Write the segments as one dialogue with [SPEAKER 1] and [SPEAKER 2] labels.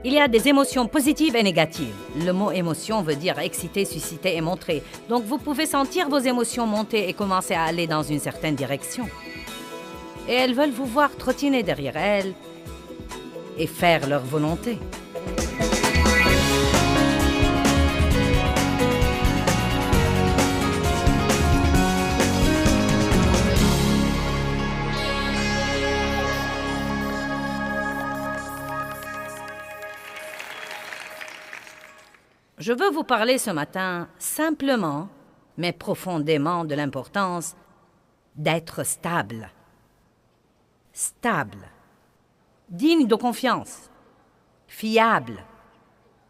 [SPEAKER 1] Il y a des émotions positives et négatives. Le mot émotion veut dire exciter, susciter et montrer. Donc vous pouvez sentir vos émotions monter et commencer à aller dans une certaine direction. Et elles veulent vous voir trottiner derrière elles et faire leur volonté. Je veux vous parler ce matin simplement, mais profondément de l'importance d'être stable. Stable, digne de confiance, fiable,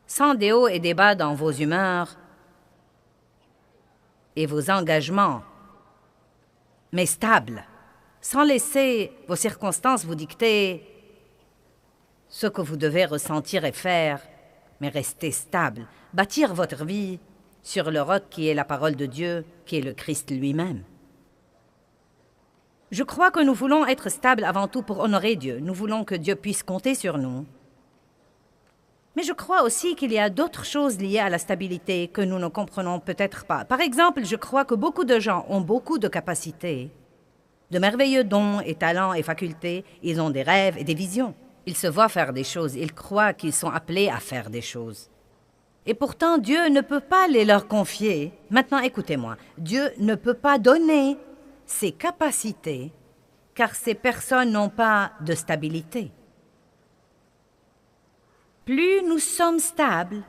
[SPEAKER 1] sans des hauts et des bas dans vos humeurs et vos engagements, mais stable, sans laisser vos circonstances vous dicter ce que vous devez ressentir et faire, mais rester stable, bâtir votre vie sur le roc qui est la parole de Dieu, qui est le Christ lui-même. Je crois que nous voulons être stables avant tout pour honorer Dieu. Nous voulons que Dieu puisse compter sur nous. Mais je crois aussi qu'il y a d'autres choses liées à la stabilité que nous ne comprenons peut-être pas. Par exemple, je crois que beaucoup de gens ont beaucoup de capacités, de merveilleux dons et talents et facultés. Ils ont des rêves et des visions. Ils se voient faire des choses, ils croient qu'ils sont appelés à faire des choses. Et pourtant, Dieu ne peut pas les leur confier. Maintenant, écoutez-moi, Dieu ne peut pas donner ses capacités, car ces personnes n'ont pas de stabilité. Plus nous sommes stables,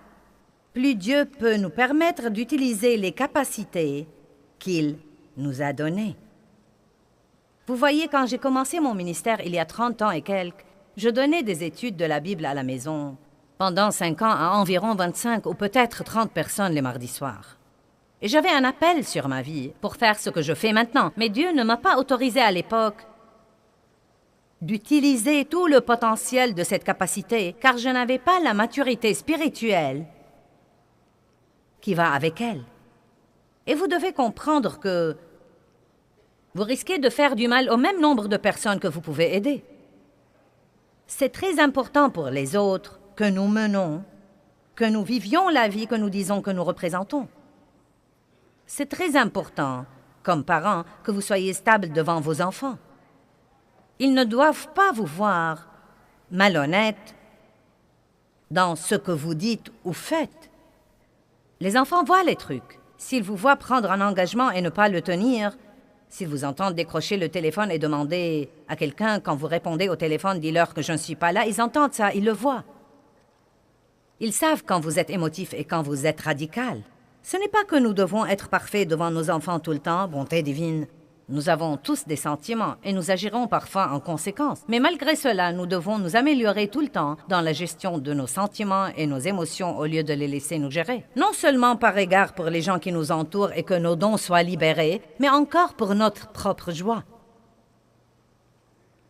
[SPEAKER 1] plus Dieu peut nous permettre d'utiliser les capacités qu'il nous a données. Vous voyez, quand j'ai commencé mon ministère il y a 30 ans et quelques, je donnais des études de la Bible à la maison pendant 5 ans à environ 25 ou peut-être 30 personnes les mardis soirs. Et j'avais un appel sur ma vie pour faire ce que je fais maintenant. Mais Dieu ne m'a pas autorisé à l'époque d'utiliser tout le potentiel de cette capacité, car je n'avais pas la maturité spirituelle qui va avec elle. Et vous devez comprendre que vous risquez de faire du mal au même nombre de personnes que vous pouvez aider. C'est très important pour les autres que nous menons, que nous vivions la vie que nous disons que nous représentons. C'est très important, comme parents, que vous soyez stables devant vos enfants. Ils ne doivent pas vous voir malhonnête dans ce que vous dites ou faites. Les enfants voient les trucs. S'ils vous voient prendre un engagement et ne pas le tenir, s'ils vous entendent décrocher le téléphone et demander à quelqu'un, quand vous répondez au téléphone, dis-leur que je ne suis pas là, ils entendent ça, ils le voient. Ils savent quand vous êtes émotif et quand vous êtes radical. Ce n'est pas que nous devons être parfaits devant nos enfants tout le temps, bonté divine. Nous avons tous des sentiments et nous agirons parfois en conséquence. Mais malgré cela, nous devons nous améliorer tout le temps dans la gestion de nos sentiments et nos émotions au lieu de les laisser nous gérer. Non seulement par égard pour les gens qui nous entourent et que nos dons soient libérés, mais encore pour notre propre joie.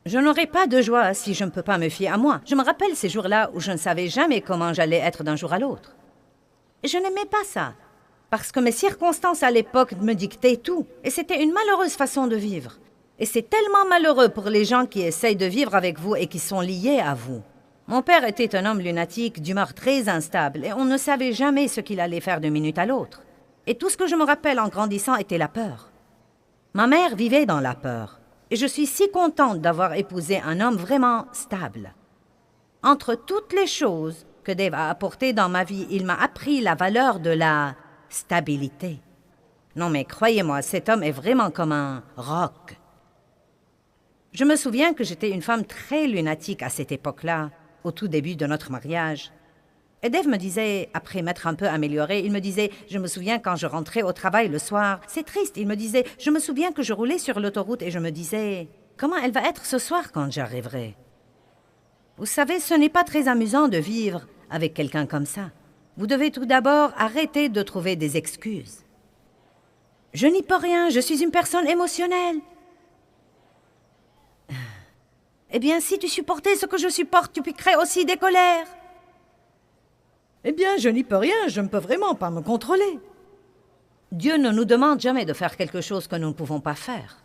[SPEAKER 1] Je n'aurai pas de joie si je ne peux pas me fier à moi. Je me rappelle ces jours-là où je ne savais jamais comment j'allais être d'un jour à l'autre. Et je n'aimais pas ça. Parce que mes circonstances à l'époque me dictaient tout. Et c'était une malheureuse façon de vivre. Et c'est tellement malheureux pour les gens qui essayent de vivre avec vous et qui sont liés à vous. Mon père était un homme lunatique, d'humeur très instable, et on ne savait jamais ce qu'il allait faire d'une minute à l'autre. Et tout ce que je me rappelle en grandissant était la peur. Ma mère vivait dans la peur. Et je suis si contente d'avoir épousé un homme vraiment stable. Entre toutes les choses que Dave a apportées dans ma vie, il m'a appris la valeur de la stabilité. Non, mais croyez-moi, cet homme est vraiment comme un roc. Je me souviens que j'étais une femme très lunatique à cette époque-là, au tout début de notre mariage. Et Dave me disait, après m'être un peu améliorée, il me disait, je me souviens quand je rentrais au travail le soir, c'est triste, il me disait, je me souviens que je roulais sur l'autoroute et je me disais, comment elle va être ce soir quand j'arriverai? Vous savez, ce n'est pas très amusant de vivre avec quelqu'un comme ça. Vous devez tout d'abord arrêter de trouver des excuses. Je n'y peux rien, je suis une personne émotionnelle. Eh bien, si tu supportais ce que je supporte, tu piquerais aussi des colères. Eh bien, je n'y peux rien, je ne peux vraiment pas me contrôler. Dieu ne nous demande jamais de faire quelque chose que nous ne pouvons pas faire.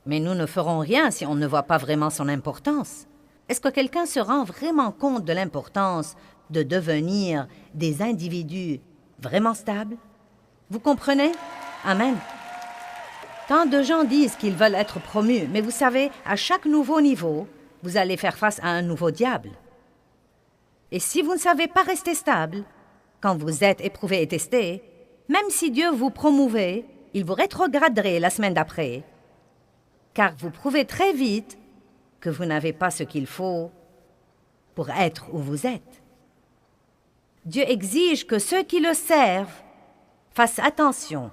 [SPEAKER 1] Mais nous ne ferons rien si on ne voit pas vraiment son importance. Est-ce que quelqu'un se rend vraiment compte de l'importance de devenir des individus vraiment stables? Vous comprenez? Amen. Tant de gens disent qu'ils veulent être promus, mais vous savez, à chaque nouveau niveau, vous allez faire face à un nouveau diable. Et si vous ne savez pas rester stable, quand vous êtes éprouvé et testé, même si Dieu vous promouvait, il vous rétrograderait la semaine d'après, car vous prouvez très vite que vous n'avez pas ce qu'il faut pour être où vous êtes. Dieu exige que ceux qui le servent fassent attention.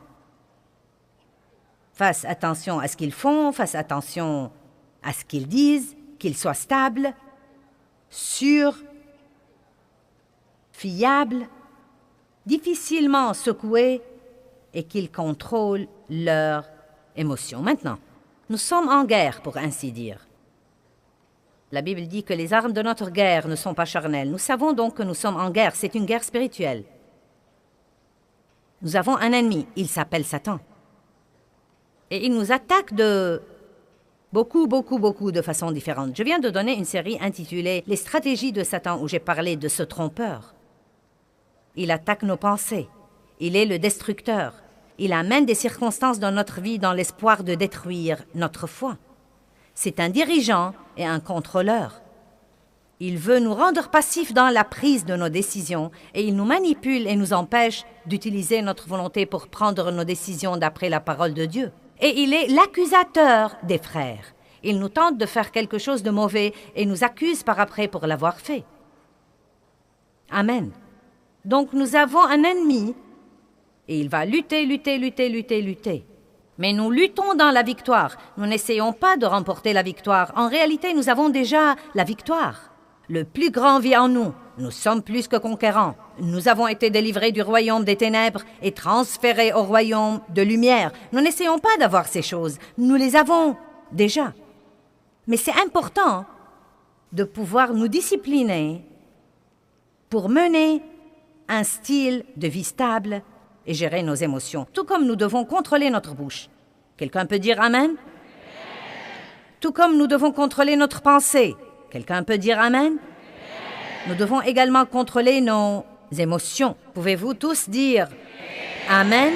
[SPEAKER 1] Fassent attention à ce qu'ils font, fassent attention à ce qu'ils disent, qu'ils soient stables, sûrs, fiables, difficilement secoués et qu'ils contrôlent leurs émotions. Maintenant, nous sommes en guerre, pour ainsi dire. La Bible dit que les armes de notre guerre ne sont pas charnelles. Nous savons donc que nous sommes en guerre. C'est une guerre spirituelle. Nous avons un ennemi. Il s'appelle Satan. Et il nous attaque de beaucoup de façons différentes. Je viens de donner une série intitulée « Les stratégies de Satan » où j'ai parlé de ce trompeur. Il attaque nos pensées. Il est le destructeur. Il amène des circonstances dans notre vie dans l'espoir de détruire notre foi. C'est un dirigeant et un contrôleur. Il veut nous rendre passifs dans la prise de nos décisions et il nous manipule et nous empêche d'utiliser notre volonté pour prendre nos décisions d'après la parole de Dieu. Et il est l'accusateur des frères. Il nous tente de faire quelque chose de mauvais et nous accuse par après pour l'avoir fait. Amen. Donc nous avons un ennemi et il va lutter. Mais nous luttons dans la victoire. Nous n'essayons pas de remporter la victoire. En réalité, nous avons déjà la victoire. Le plus grand vit en nous. Nous sommes plus que conquérants. Nous avons été délivrés du royaume des ténèbres et transférés au royaume de lumière. Nous n'essayons pas d'avoir ces choses. Nous les avons déjà. Mais c'est important de pouvoir nous discipliner pour mener un style de vie stable et gérer nos émotions, tout comme nous devons contrôler notre bouche. Quelqu'un peut dire Amen? Tout comme nous devons contrôler notre pensée. Quelqu'un peut dire Amen? Nous devons également contrôler nos émotions. Pouvez-vous tous dire Amen?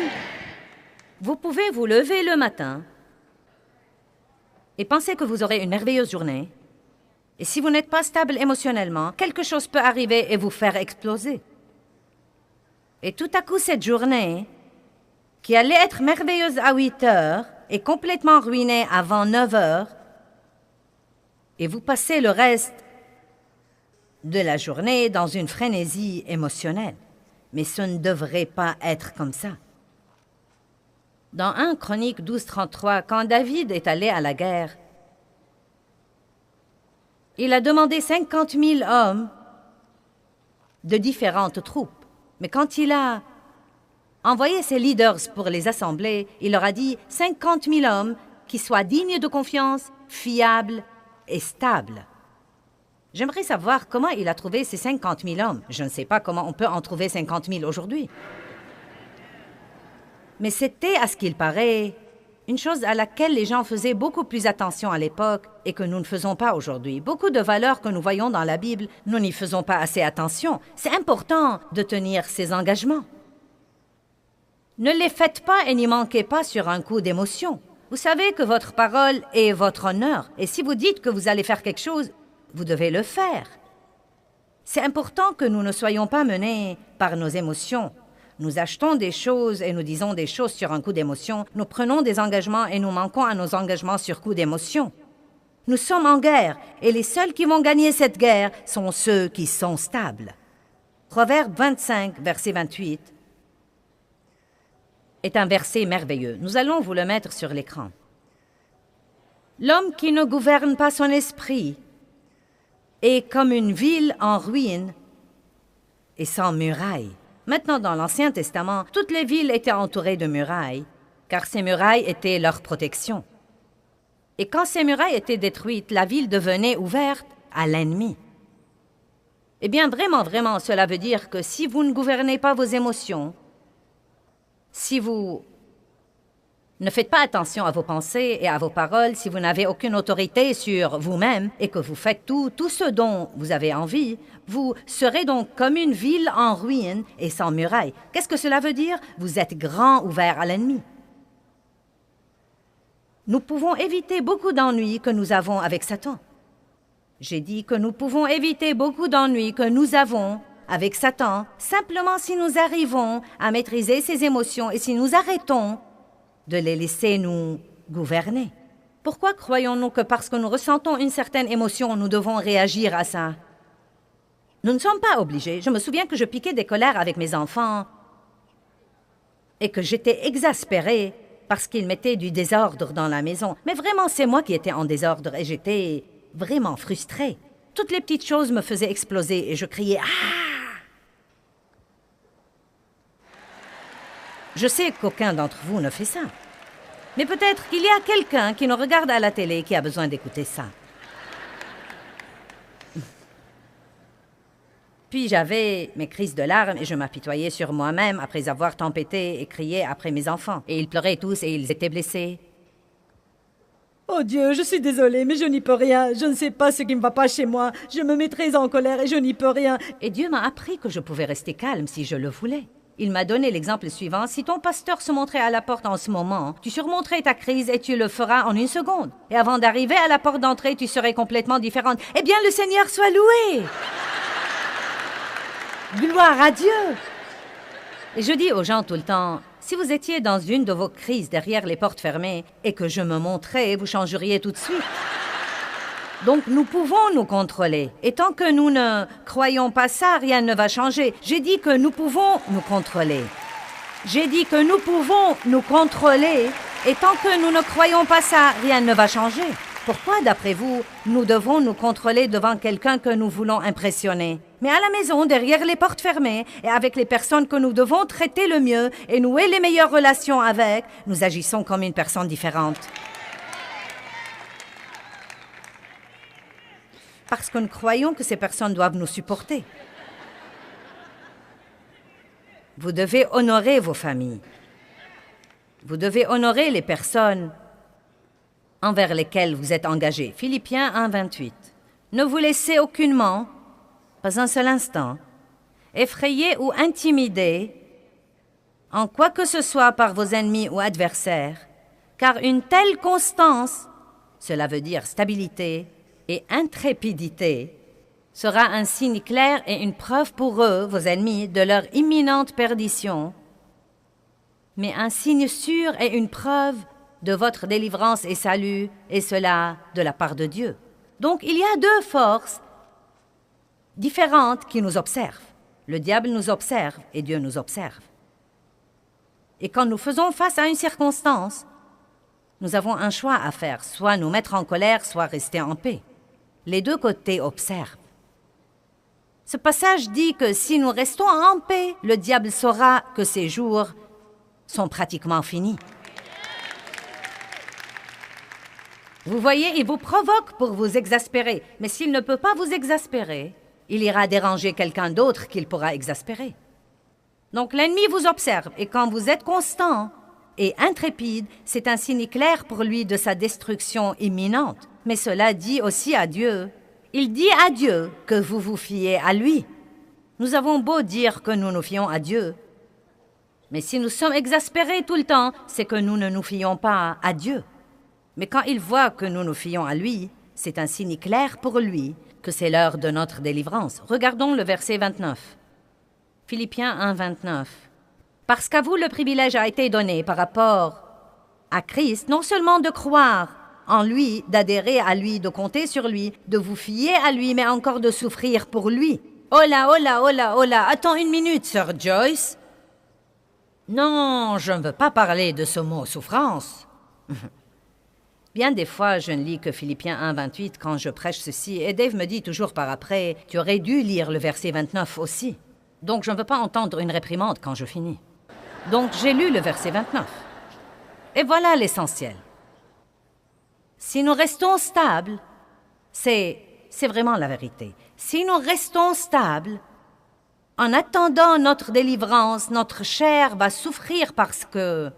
[SPEAKER 1] Vous pouvez vous lever le matin et penser que vous aurez une merveilleuse journée. Et si vous n'êtes pas stable émotionnellement, quelque chose peut arriver et vous faire exploser. Et tout à coup, cette journée, qui allait être merveilleuse à 8 heures, est complètement ruinée avant 9 heures, et vous passez le reste de la journée dans une frénésie émotionnelle. Mais ce ne devrait pas être comme ça. Dans 1 Chronique 12:33, quand David est allé à la guerre, il a demandé 50 000 hommes de différentes troupes. Mais quand il a envoyé ses leaders pour les assembler, il leur a dit 50 000 hommes qui soient dignes de confiance, fiables et stables. J'aimerais savoir comment il a trouvé ces 50 000 hommes. Je ne sais pas comment on peut en trouver 50 000 aujourd'hui. Mais c'était, à ce qu'il paraît, une chose à laquelle les gens faisaient beaucoup plus attention à l'époque et que nous ne faisons pas aujourd'hui. Beaucoup de valeurs que nous voyons dans la Bible, nous n'y faisons pas assez attention. C'est important de tenir ces engagements. Ne les faites pas et n'y manquez pas sur un coup d'émotion. Vous savez que votre parole est votre honneur. Et si vous dites que vous allez faire quelque chose, vous devez le faire. C'est important que nous ne soyons pas menés par nos émotions. Nous achetons des choses et nous disons des choses sur un coup d'émotion. Nous prenons des engagements et nous manquons à nos engagements sur coup d'émotion. Nous sommes en guerre et les seuls qui vont gagner cette guerre sont ceux qui sont stables. Proverbe 25, verset 28, est un verset merveilleux. Nous allons vous le mettre sur l'écran. L'homme qui ne gouverne pas son esprit est comme une ville en ruine et sans murailles. Maintenant, dans l'Ancien Testament, toutes les villes étaient entourées de murailles, car ces murailles étaient leur protection. Et quand ces murailles étaient détruites, la ville devenait ouverte à l'ennemi. Eh bien, vraiment, cela veut dire que si vous ne gouvernez pas vos émotions, si vous Ne faites pas attention à vos pensées et à vos paroles si vous n'avez aucune autorité sur vous-même et que vous faites tout ce dont vous avez envie. Vous serez donc comme une ville en ruine et sans murailles. Qu'est-ce que cela veut dire? Vous êtes grand ouvert à l'ennemi. Nous pouvons éviter beaucoup d'ennuis que nous avons avec Satan. J'ai dit que nous pouvons éviter beaucoup d'ennuis que nous avons avec Satan simplement si nous arrivons à maîtriser ses émotions et si nous arrêtons de les laisser nous gouverner. Pourquoi croyons-nous que parce que nous ressentons une certaine émotion, nous devons réagir à ça? Nous ne sommes pas obligés. Je me souviens que je piquais des colères avec mes enfants et que j'étais exaspérée parce qu'ils mettaient du désordre dans la maison. Mais vraiment, c'est moi qui étais en désordre et j'étais vraiment frustrée. Toutes les petites choses me faisaient exploser et je criais « Ah !» Je sais qu'aucun d'entre vous ne fait ça. Mais peut-être qu'il y a quelqu'un qui nous regarde à la télé qui a besoin d'écouter ça. Puis j'avais mes crises de larmes et je m'apitoyais sur moi-même après avoir tempêté et crié après mes enfants. Et ils pleuraient tous et ils étaient blessés.
[SPEAKER 2] Oh Dieu, je suis désolée, mais je n'y peux rien. Je ne sais pas ce qui ne va pas chez moi. Je me mets très en colère et je n'y peux rien.
[SPEAKER 1] Et Dieu m'a appris que je pouvais rester calme si je le voulais. Il m'a donné l'exemple suivant. Si ton pasteur se montrait à la porte en ce moment, tu surmonterais ta crise et tu le feras en 1 seconde. Et avant d'arriver à la porte d'entrée, tu serais complètement différente. Eh bien, le Seigneur soit loué! Gloire à Dieu! Et je dis aux gens tout le temps, si vous étiez dans une de vos crises derrière les portes fermées et que je me montrais, vous changeriez tout de suite. Donc nous pouvons nous contrôler. Et tant que nous ne croyons pas ça, rien ne va changer. J'ai dit que nous pouvons nous contrôler. J'ai dit que nous pouvons nous contrôler. Et tant que nous ne croyons pas ça, rien ne va changer. Pourquoi, d'après vous, nous devons nous contrôler devant quelqu'un que nous voulons impressionner? Mais à la maison, derrière les portes fermées, et avec les personnes que nous devons traiter le mieux et nouer les meilleures relations avec, nous agissons comme une personne différente. Parce que nous croyons que ces personnes doivent nous supporter. Vous devez honorer vos familles. Vous devez honorer les personnes envers lesquelles vous êtes engagés. Philippiens 1, 28. Ne vous laissez aucunement, pas un seul instant, effrayer ou intimider en quoi que ce soit par vos ennemis ou adversaires, car une telle constance, cela veut dire stabilité et intrépidité, sera un signe clair et une preuve pour eux, vos ennemis, de leur imminente perdition, mais un signe sûr et une preuve de votre délivrance et salut, et cela de la part de Dieu. Donc il y a 2 forces différentes qui nous observent. Le diable nous observe et Dieu nous observe. Et quand nous faisons face à une circonstance, nous avons un choix à faire, soit nous mettre en colère, soit rester en paix. Les 2 côtés observent. Ce passage dit que si nous restons en paix, le diable saura que ses jours sont pratiquement finis. Vous voyez, il vous provoque pour vous exaspérer, mais s'il ne peut pas vous exaspérer, il ira déranger quelqu'un d'autre qu'il pourra exaspérer. Donc l'ennemi vous observe, et quand vous êtes constant et intrépide, c'est un signe clair pour lui de sa destruction imminente. Mais cela dit aussi à Dieu. Il dit à Dieu que vous vous fiez à lui. Nous avons beau dire que nous nous fions à Dieu, mais si nous sommes exaspérés tout le temps, c'est que nous ne nous fions pas à Dieu. Mais quand il voit que nous nous fions à lui, c'est un signe clair pour lui que c'est l'heure de notre délivrance. Regardons le verset 29. Philippiens 1, 29. Parce qu'à vous le privilège a été donné par rapport à Christ, non seulement de croire en lui, d'adhérer à lui, de compter sur lui, de vous fier à lui, mais encore de souffrir pour lui. Oh là, oh là, oh là, oh là, attends 1 minute, Sir Joyce. Non, je ne veux pas parler de ce mot souffrance. Bien des fois, je ne lis que Philippiens 1, 28 quand je prêche ceci, et Dave me dit toujours par après, tu aurais dû lire le verset 29 aussi. Donc je ne veux pas entendre une réprimande quand je finis. Donc j'ai lu le verset 29. Et voilà l'essentiel. Si nous restons stables, c'est vraiment la vérité. Si nous restons stables, en attendant notre délivrance, notre chair va souffrir parce que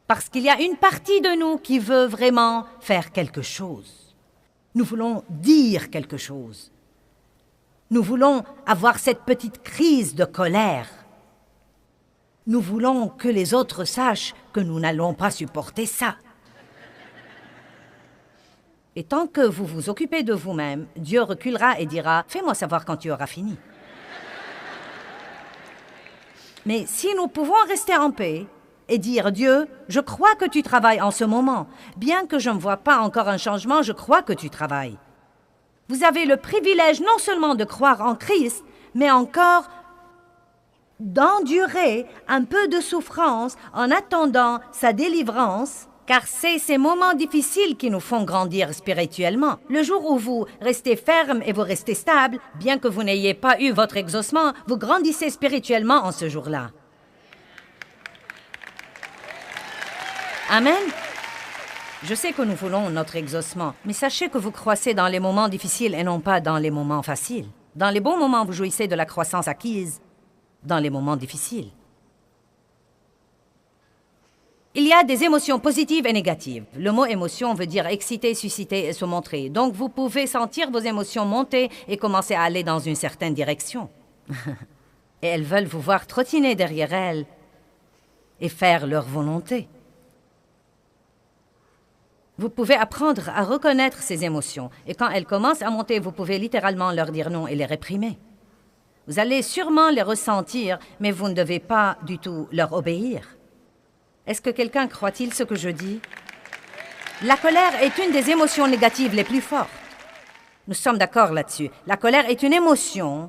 [SPEAKER 1] Parce qu'il y a une partie de nous qui veut vraiment faire quelque chose. Nous voulons dire quelque chose. Nous voulons avoir cette petite crise de colère. Nous voulons que les autres sachent que nous n'allons pas supporter ça. Et tant que vous vous occupez de vous-même, Dieu reculera et dira « Fais-moi savoir quand tu auras fini. » Mais si nous pouvons rester en paix et dire « Dieu, je crois que tu travailles en ce moment. Bien que je ne vois pas encore un changement, je crois que tu travailles. » Vous avez le privilège non seulement de croire en Christ, mais encore d'endurer un peu de souffrance en attendant sa délivrance, car c'est ces moments difficiles qui nous font grandir spirituellement. Le jour où vous restez ferme et vous restez stable, bien que vous n'ayez pas eu votre exaucement, vous grandissez spirituellement en ce jour-là. Amen. Je sais que nous voulons notre exaucement, mais sachez que vous croissez dans les moments difficiles et non pas dans les moments faciles. Dans les bons moments, vous jouissez de la croissance acquise. Dans les moments difficiles. Il y a des émotions positives et négatives. Le mot émotion veut dire exciter, susciter et se montrer. Donc vous pouvez sentir vos émotions monter et commencer à aller dans une certaine direction. Et elles veulent vous voir trottiner derrière elles et faire leur volonté. Vous pouvez apprendre à reconnaître ces émotions. Et quand elles commencent à monter, vous pouvez littéralement leur dire non et les réprimer. Vous allez sûrement les ressentir, mais vous ne devez pas du tout leur obéir. Est-ce que quelqu'un croit-il ce que je dis? La colère est une des émotions négatives les plus fortes. Nous sommes d'accord là-dessus. La colère est une émotion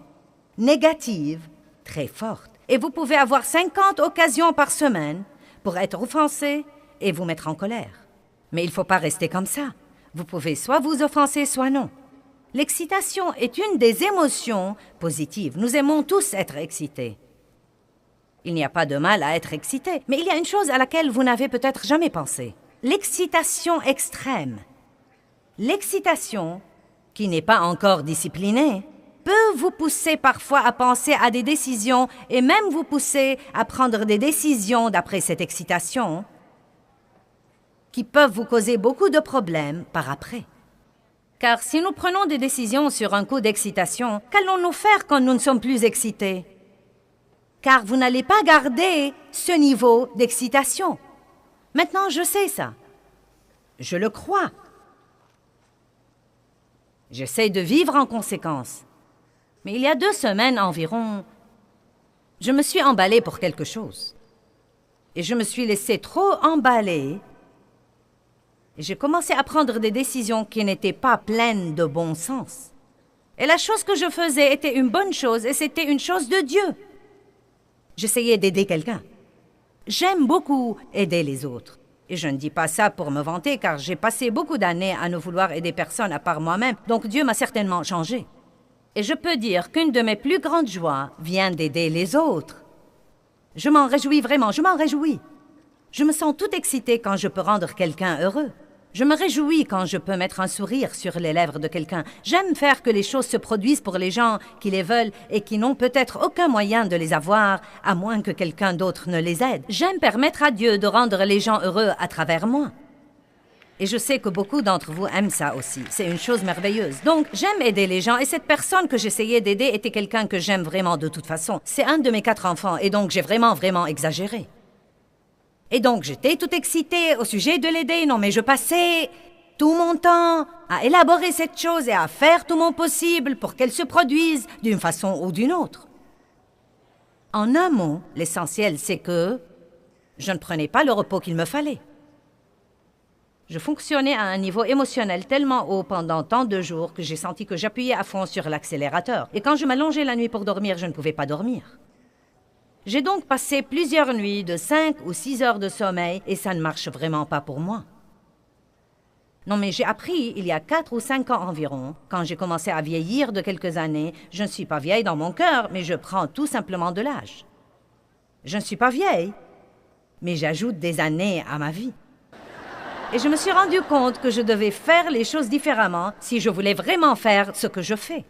[SPEAKER 1] négative très forte. Et vous pouvez avoir 50 occasions par semaine pour être offensé et vous mettre en colère. Mais il ne faut pas rester comme ça. Vous pouvez soit vous offenser, soit non. L'excitation est une des émotions positives. Nous aimons tous être excités. Il n'y a pas de mal à être excité, mais il y a une chose à laquelle vous n'avez peut-être jamais pensé. L'excitation extrême. L'excitation, qui n'est pas encore disciplinée, peut vous pousser parfois à penser à des décisions et même vous pousser à prendre des décisions d'après cette excitation qui peuvent vous causer beaucoup de problèmes par après. Car si nous prenons des décisions sur un coup d'excitation, qu'allons-nous faire quand nous ne sommes plus excités? Car vous n'allez pas garder ce niveau d'excitation. Maintenant, je sais ça. Je le crois. J'essaie de vivre en conséquence. Mais il y a 2 semaines environ, je me suis emballée pour quelque chose. Et je me suis laissée trop emballer. Et j'ai commencé à prendre des décisions qui n'étaient pas pleines de bon sens. Et la chose que je faisais était une bonne chose et c'était une chose de Dieu. J'essayais d'aider quelqu'un. J'aime beaucoup aider les autres. Et je ne dis pas ça pour me vanter car j'ai passé beaucoup d'années à ne vouloir aider personne à part moi-même, donc Dieu m'a certainement changé. Et je peux dire qu'une de mes plus grandes joies vient d'aider les autres. Je m'en réjouis vraiment, je m'en réjouis. Je me sens tout excitée quand je peux rendre quelqu'un heureux. Je me réjouis quand je peux mettre un sourire sur les lèvres de quelqu'un. J'aime faire que les choses se produisent pour les gens qui les veulent et qui n'ont peut-être aucun moyen de les avoir, à moins que quelqu'un d'autre ne les aide. J'aime permettre à Dieu de rendre les gens heureux à travers moi. Et je sais que beaucoup d'entre vous aiment ça aussi. C'est une chose merveilleuse. Donc, j'aime aider les gens et cette personne que j'essayais d'aider était quelqu'un que j'aime vraiment de toute façon. C'est un de mes 4 enfants et donc j'ai vraiment exagéré. Et donc, j'étais toute excitée au sujet de l'aider. Non, mais je passais tout mon temps à élaborer cette chose et à faire tout mon possible pour qu'elle se produise d'une façon ou d'une autre. En un mot, l'essentiel, c'est que je ne prenais pas le repos qu'il me fallait. Je fonctionnais à un niveau émotionnel tellement haut pendant tant de jours que j'ai senti que j'appuyais à fond sur l'accélérateur. Et quand je m'allongeais la nuit pour dormir, je ne pouvais pas dormir. J'ai donc passé plusieurs nuits de 5 ou 6 heures de sommeil et ça ne marche vraiment pas pour moi. Non, mais j'ai appris il y a 4 ou 5 ans environ, quand j'ai commencé à vieillir de quelques années, je ne suis pas vieille dans mon cœur, mais je prends tout simplement de l'âge. Je ne suis pas vieille, mais j'ajoute des années à ma vie. Et je me suis rendu compte que je devais faire les choses différemment si je voulais vraiment faire ce que je fais.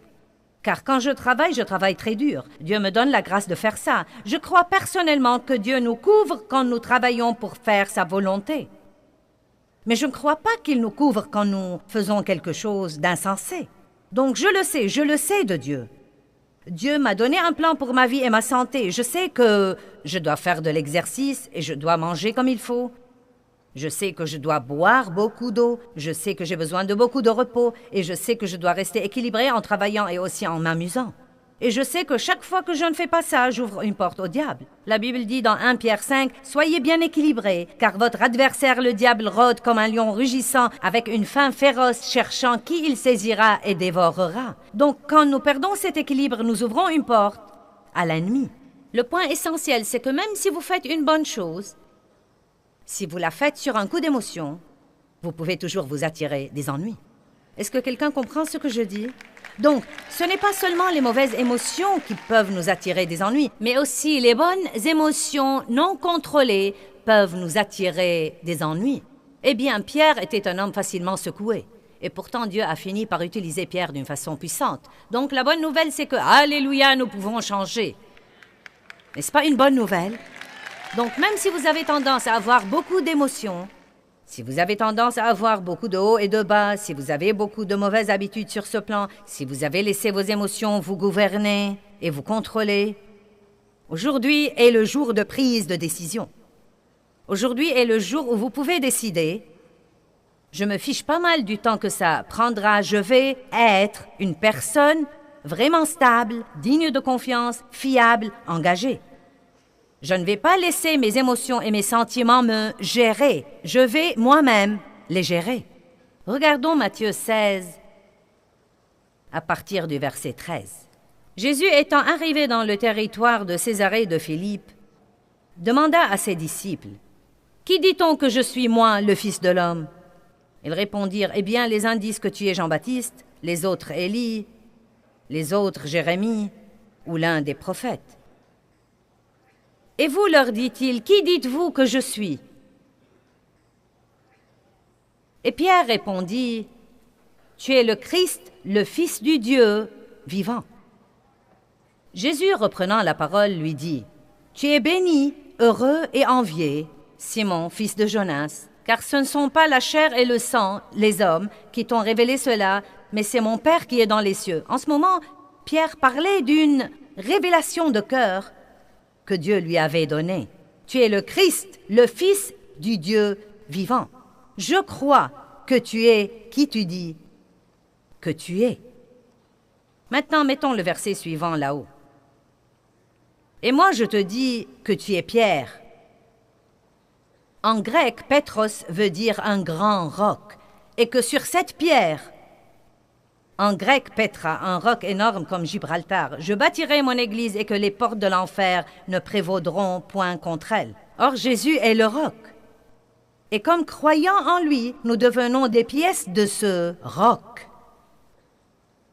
[SPEAKER 1] Car quand je travaille très dur. Dieu me donne la grâce de faire ça. Je crois personnellement que Dieu nous couvre quand nous travaillons pour faire sa volonté. Mais je ne crois pas qu'il nous couvre quand nous faisons quelque chose d'insensé. Donc je le sais de Dieu. Dieu m'a donné un plan pour ma vie et ma santé. Je sais que je dois faire de l'exercice et je dois manger comme il faut. Je sais que je dois boire beaucoup d'eau. Je sais que j'ai besoin de beaucoup de repos. Et je sais que je dois rester équilibré en travaillant et aussi en m'amusant. Et je sais que chaque fois que je ne fais pas ça, j'ouvre une porte au diable. La Bible dit dans 1 Pierre 5, « Soyez bien équilibrés, car votre adversaire le diable rôde comme un lion rugissant, avec une faim féroce, cherchant qui il saisira et dévorera. » Donc quand nous perdons cet équilibre, nous ouvrons une porte à l'ennemi. Le point essentiel, c'est que même si vous faites une bonne chose, si vous la faites sur un coup d'émotion, vous pouvez toujours vous attirer des ennuis. Est-ce que quelqu'un comprend ce que je dis? Donc, ce n'est pas seulement les mauvaises émotions qui peuvent nous attirer des ennuis, mais aussi les bonnes émotions non contrôlées peuvent nous attirer des ennuis. Eh bien, Pierre était un homme facilement secoué. Et pourtant, Dieu a fini par utiliser Pierre d'une façon puissante. Donc, la bonne nouvelle, c'est que, alléluia, nous pouvons changer. N'est-ce pas une bonne nouvelle? Donc, même si vous avez tendance à avoir beaucoup d'émotions, si vous avez tendance à avoir beaucoup de hauts et de bas, si vous avez beaucoup de mauvaises habitudes sur ce plan, si vous avez laissé vos émotions vous gouverner et vous contrôler, aujourd'hui est le jour de prise de décision. Aujourd'hui est le jour où vous pouvez décider. Je me fiche pas mal du temps que ça prendra. Je vais être une personne vraiment stable, digne de confiance, fiable, engagée. Je ne vais pas laisser mes émotions et mes sentiments me gérer. Je vais moi-même les gérer. Regardons Matthieu 16, à partir du verset 13. Jésus étant arrivé dans le territoire de Césarée de Philippe, demanda à ses disciples, « Qui dit-on que je suis moi, le Fils de l'homme » Ils répondirent, « Eh bien, les uns disent que tu es Jean-Baptiste, les autres Élie, les autres Jérémie, ou l'un des prophètes. » Et vous, leur dit-il, qui dites-vous que je suis? Et Pierre répondit, tu es le Christ, le Fils du Dieu vivant. Jésus, reprenant la parole, lui dit, tu es béni, heureux et envié, Simon, fils de Jonas, car ce ne sont pas la chair et le sang, les hommes, qui t'ont révélé cela, mais c'est mon Père qui est dans les cieux. En ce moment, Pierre parlait d'une révélation de cœur que Dieu lui avait donné. Tu es le Christ, le Fils du Dieu vivant. Je crois que tu es qui tu dis que tu es. Maintenant, mettons le verset suivant là-haut. Et moi, je te dis que tu es Pierre. En grec, Pétros veut dire un grand roc, et que sur cette pierre, en grec, Petra, un roc énorme comme Gibraltar, je bâtirai mon église et que les portes de l'enfer ne prévaudront point contre elle. Or, Jésus est le roc. Et comme croyant en lui, nous devenons des pièces de ce roc.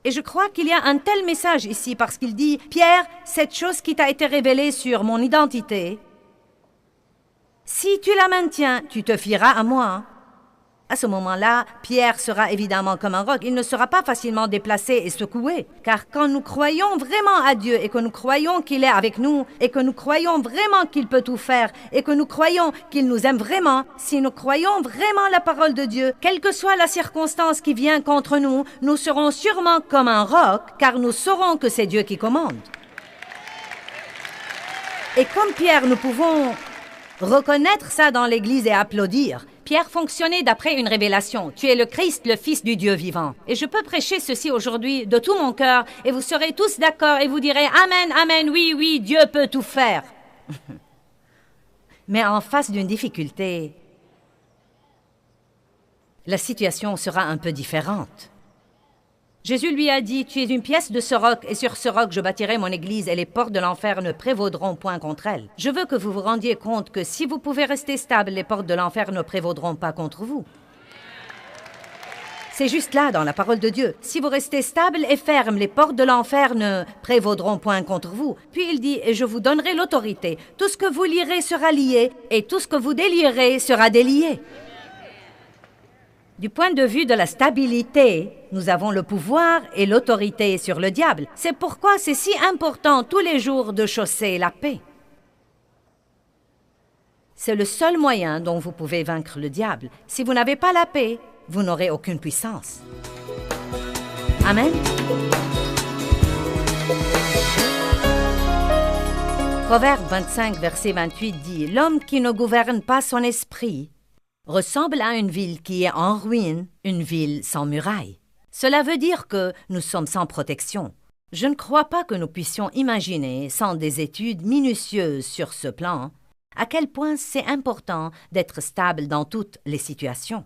[SPEAKER 1] Et je crois qu'il y a un tel message ici parce qu'il dit, Pierre, cette chose qui t'a été révélée sur mon identité, si tu la maintiens, tu te fieras à moi. À ce moment-là, Pierre sera évidemment comme un roc. Il ne sera pas facilement déplacé et secoué. Car quand nous croyons vraiment à Dieu et que nous croyons qu'il est avec nous et que nous croyons vraiment qu'il peut tout faire et que nous croyons qu'il nous aime vraiment, si nous croyons vraiment la parole de Dieu, quelle que soit la circonstance qui vient contre nous, nous serons sûrement comme un roc car nous saurons que c'est Dieu qui commande. Et comme Pierre, nous pouvons reconnaître ça dans l'Église et applaudir. Pierre fonctionnait d'après une révélation. Tu es le Christ, le Fils du Dieu vivant. Et je peux prêcher ceci aujourd'hui de tout mon cœur et vous serez tous d'accord et vous direz « Amen, Amen, oui, oui, Dieu peut tout faire. » Mais en face d'une difficulté, la situation sera un peu différente. Jésus lui a dit, « Tu es une pièce de ce roc, et sur ce roc je bâtirai mon église, et les portes de l'enfer ne prévaudront point contre elle. » Je veux que vous vous rendiez compte que si vous pouvez rester stable, les portes de l'enfer ne prévaudront pas contre vous. C'est juste là, dans la parole de Dieu. Si vous restez stable et ferme, les portes de l'enfer ne prévaudront point contre vous. Puis il dit, « Et je vous donnerai l'autorité. Tout ce que vous lierez sera lié, et tout ce que vous délierez sera délié. » Du point de vue de la stabilité, nous avons le pouvoir et l'autorité sur le diable. C'est pourquoi c'est si important tous les jours de chausser la paix. C'est le seul moyen dont vous pouvez vaincre le diable. Si vous n'avez pas la paix, vous n'aurez aucune puissance. Amen. Proverbe 25, verset 28 dit « L'homme qui ne gouverne pas son esprit ressemble à une ville qui est en ruine, une ville sans murailles. » Cela veut dire que nous sommes sans protection. Je ne crois pas que nous puissions imaginer, sans des études minutieuses sur ce plan, à quel point c'est important d'être stable dans toutes les situations.